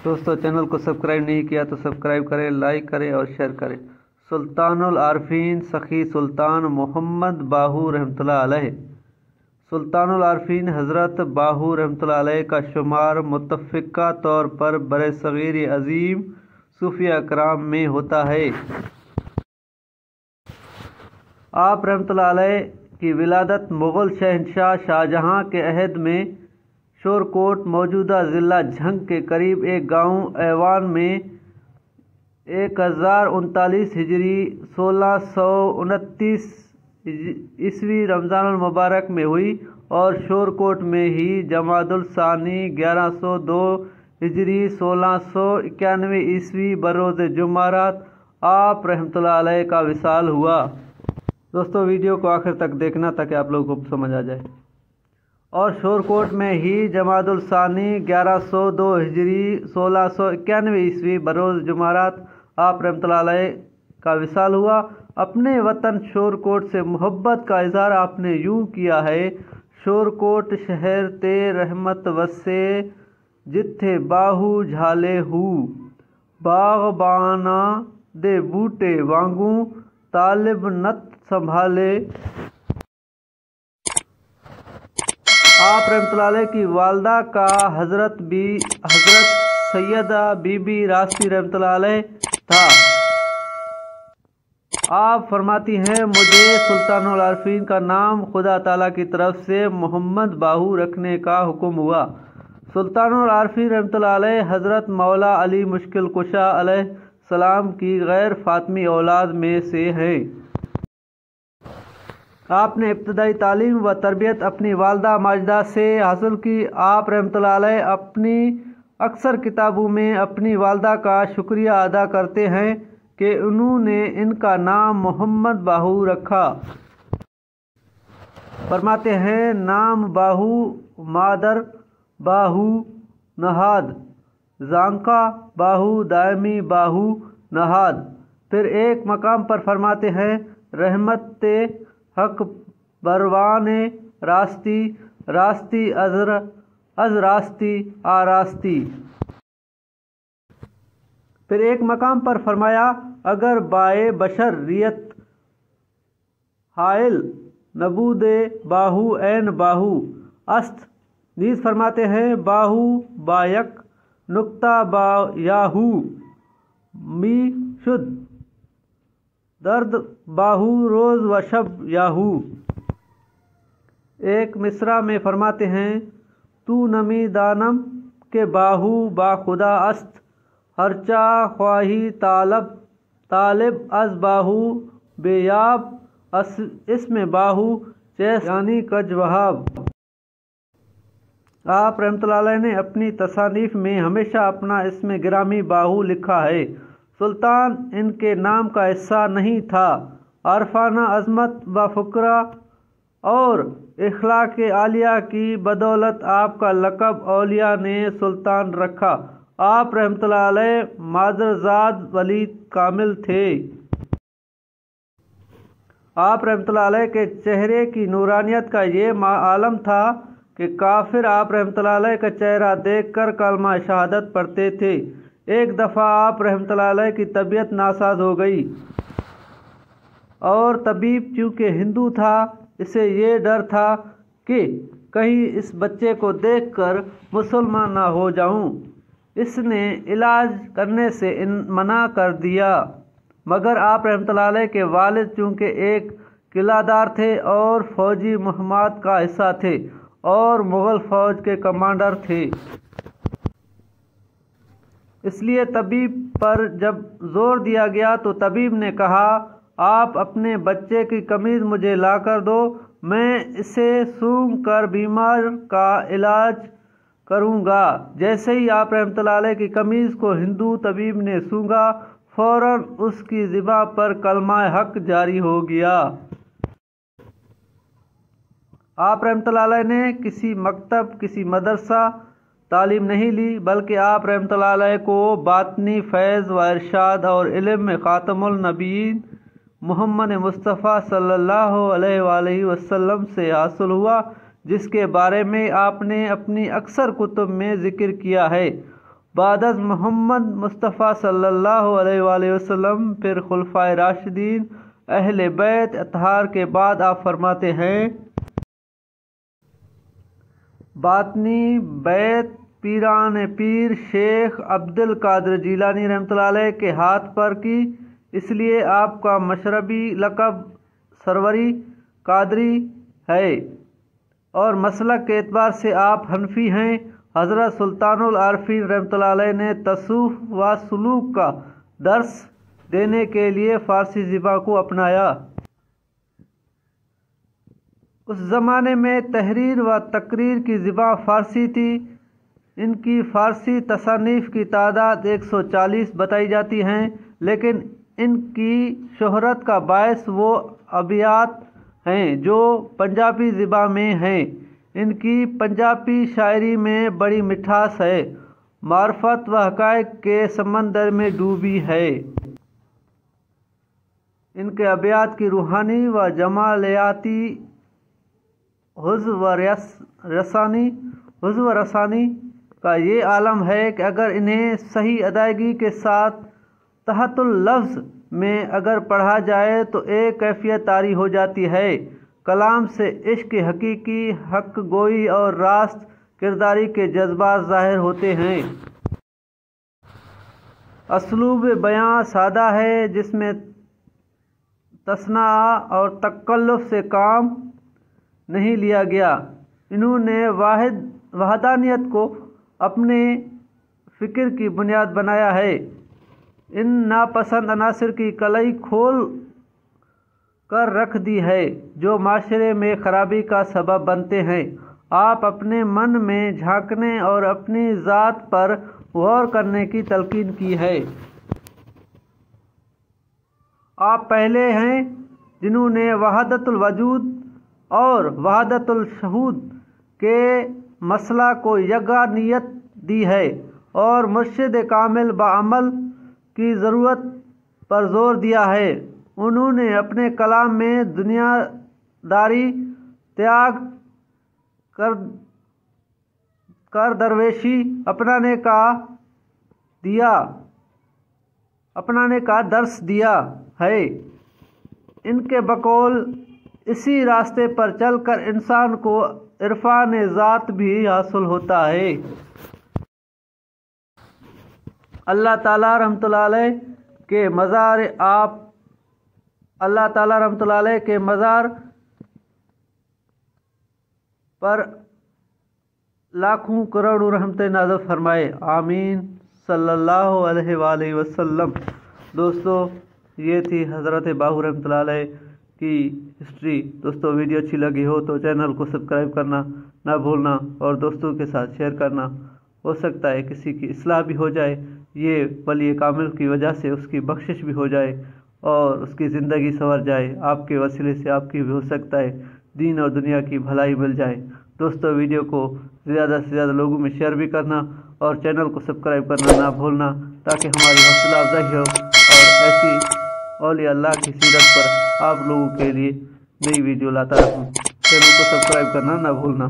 दोस्तों चैनल को सब्सक्राइब नहीं किया तो सब्सक्राइब करें, लाइक करें और शेयर करें। सुल्तानुल आरफीन सखी सुल्तान मोहम्मद बाहू रहमतुल्लाह अलैह। सुल्तानुल आरफीन हज़रत बाहू रहमतुल्लाह अलैह का शुमार मुतफ़िक़ा तौर पर बरसग़ीर अज़ीम सूफिया कराम में होता है। आप रहमतुल्लाह अलैह की विलादत मुग़ल शहंशाह शाहजहाँ के अहद में शोरकोट मौजूदा ज़िला झंग के करीब एक गांव ऐवान में 1039 हिजरी 1629 ईस्वी रमज़ानुल मुबारक में हुई और शोरकोट में ही जमादुल सानी 1102 हिजरी 1691 ईस्वी बरोज़ जुमारात आप रहमतुल्लाह अलैह का विसाल हुआ। दोस्तों वीडियो को आखिर तक देखना ताकि आप लोगों को समझ आ जाए। और शोरकोट में ही जमादुल सानी 1102 हिजरी 1691 ईस्वी बरोज़ जुमारात आप रहमतुल्लाह अलैह का विसाल हुआ। अपने वतन शोरकोट से मोहब्बत का इज़हार आपने यूँ किया है। शोरकोट शहर ते रहमत वसे जिथे बाहू झाले हू बाग़बाना दे बूटे वांगू तालिब नत संभाले। आप रहमतुल्लाह अलैह की वालदा का हज़रत सैयदा बीबी रास्ती रहमतुल्लाह अलैह था। आप फरमाती हैं, मुझे सुल्तानुल आरफीन का नाम खुदा ताला की तरफ से मोहम्मद बाहू रखने का हुक्म हुआ। सुल्तानुल आरफीन रहमतुल्लाह अलैह हज़रत मौला अली मुश्किल कुशा अलैह सलाम की गैर फातिमी औलाद में से हैं। आपने इब्तदाई तालीम व तरबियत अपनी वालदा माजिदा से हासिल की। आप रहमतुल्लाह अलैह अपनी अक्सर किताबों में अपनी वालदा का शुक्रिया अदा करते हैं कि उन्होंने इनका नाम मोहम्मद बाहू रखा। फरमाते हैं, नाम बाहू मादर बाहू नहाद जांका बाहू दायमी बाहू नहाद। फिर एक मकाम पर फरमाते हैं, रहमत हक बरवाने रास्ती रास्ती अज रास्ती आरास्ती। फिर एक मकाम पर फरमाया, अगर बाए बशर रियत हायल नबूदे बाहू एन बाहू अस्त। नीज फरमाते हैं, बाहू बायक नुक्ता बा याहू मी शुद्ध दर्द बाहू रोज़ व शब याहू। एक मिसरा में फरमाते हैं, तू नमी दानम के बाहू बाखुदा अस्त हरचा ख्वाही तालिब अज बाहू बेयाब इसमें बाहू चैस यानी कज वहाब। आप रहमतुल्लाह अलैह ने अपनी तसानीफ में हमेशा अपना इसमें गिरामी बाहू लिखा है। सुल्तान इनके नाम का हिस्सा नहीं था। आरफाना अज़मत व फ़ुकरा और इखलाक आलिया की बदौलत आपका लक़ब औलिया ने सुल्तान रखा। आप रहमतुल्लाह अलैह मादरजाद वली कामिल थे। आप रहमतुल्लाह अलैह के चेहरे की नूरानियत का ये आलम था कि काफिर आप रहमतुल्लाह अलैह का चेहरा देखकर कलमा शहादत पढ़ते थे। एक दफ़ा आप रहमतुल्लाह अलैह की तबीयत नासाज हो गई और तबीब चूँकि हिंदू था, इसे ये डर था कि कहीं इस बच्चे को देखकर मुसलमान ना हो जाऊं। इसने इलाज करने से मना कर दिया। मगर आप रहमतुल्लाह अलैह के वालिद चूँकि एक किलादार थे और फौजी मुहिमात का हिस्सा थे और मुग़ल फ़ौज के कमांडर थे, इसलिए तबीब पर जब ज़ोर दिया गया तो तबीब ने कहा, आप अपने बच्चे की कमीज़ मुझे ला कर दो, मैं इसे सूंघ कर बीमार का इलाज करूँगा। जैसे ही आप रहमतुल्लाह अलैह की कमीज़ को हिंदू तबीब ने सूंघा, फ़ौरन उसकी ज़िबा पर कलमा हक जारी हो गया। आप रहमतुल्लाह अलैह ने किसी मकतब किसी मदरसा तालीम नहीं ली, बल्कि आप रहमतुल्लाह अलैह को बातनी फैज़ व इरशाद और इल्म में ख़ातमुल नबीयीन मोहम्मद मुस्तफ़ा सल्लल्लाहु अलैहि वसल्लम से हासिल हुआ, जिसके बारे में आपने अपनी अक्सर कुतुब में ज़िक्र किया है। بعد از محمد مصطفیٰ صلی اللہ علیہ وآلہ وسلم پھر خلفائے راشدین اہل بیت اطہار کے بعد آپ فرماتے ہیں باطنی بیت پیران پیر شیخ عبد القادر جیلانی رحمۃ اللہ علیہ کے ہاتھ پر کی، اس لیے آپ کا مشربی لقب سروری قادری ہے اور مسلک کے اعتبار سے آپ حنفی ہیں۔ حضرت سلطان العارفین رحمۃ اللہ علیہ نے تصوف و سلوک کا درس دینے کے لیے فارسی زبان کو اپنایا۔ اس زمانے میں تحریر و تقریر کی زبان فارسی تھی۔ ان کی فارسی تصانیف کی تعداد 140 بتائی جاتی ہیں، لیکن ان کی شہرت کا باعث وہ ابیات ہیں جو پنجابی زبان میں ہیں۔ ان کی پنجابی شاعری میں بڑی مٹھاس ہے، معرفت و حقائق کے سمندر میں ڈوبی ہے۔ ان کے ابیات کی روحانی و جمالیاتی حضو و رسانی کا یہ عالم ہے کہ اگر انہیں صحیح ادائیگی کے ساتھ تحت اللفظ میں اگر پڑھا جائے تو ایک کیفیت طاری ہو جاتی ہے۔ کلام سے عشق حقیقی، حق گوئی اور راست کرداری کے جذبات ظاہر ہوتے ہیں۔ اسلوب بیاں سادہ ہے جس میں تصنع اور تکلف سے کام نہیں لیا گیا۔ انہوں نے وحدانیت کو اپنے فکر کی بنیاد بنایا ہے۔ ان ناپسند عناصر کی کلائی کھول کر رکھ دی ہے جو معاشرے میں خرابی کا سبب بنتے ہیں۔ آپ اپنے من میں جھانکنے اور اپنی ذات پر غور کرنے کی تلقین کی ہے۔ آپ پہلے ہیں جنہوں نے وحدت الوجود اور وحدت الشہود کے مسئلہ کو یگانیت دی ہے اور مرشد کامل بعمل کی ضرورت پر زور دیا ہے۔ انہوں نے اپنے کلام میں دنیا داری تیاگ کر درویشی اپنانے کا درس دیا ہے۔ ان کے بقول اسی راستے پر چل کر انسان کو عرفان ذات بھی حاصل ہوتا ہے۔ اللہ تعالیٰ رحمۃ اللہ علیہ کے مزار پر لاکھوں کروڑوں رحمتیں نازل فرمائے، آمین صلی اللہ علیہ وآلہ وسلم۔ دوستو، یہ تھی حضرت باہو رحمۃ اللہ علیہ کی ہسٹری۔ دوستو، ویڈیو اچھی لگی ہو تو چینل کو سبسکرائب کرنا نہ بھولنا اور دوستوں کے ساتھ شیئر کرنا۔ ہو سکتا ہے کسی کی اصلاح بھی ہو جائے، یہ ولی کامل کی وجہ سے اس کی بخشش بھی ہو جائے اور اس کی زندگی سنور جائے۔ آپ کے وسیلے سے آپ کی بھی ہو سکتا ہے دین اور دنیا کی بھلائی مل جائے۔ دوستو، ویڈیو کو زیادہ سے زیادہ لوگوں میں شیئر بھی کرنا اور چینل کو سبسکرائب کرنا نہ بھولنا تاکہ ہماری حوصلہ افزائی ہو اور ایسی اولیاء اللہ کی سیرت پر آپ لوگوں کے لیے نئی ویڈیو لاتا رہوں۔ چینل کو سبسکرائب کرنا نہ بھولنا۔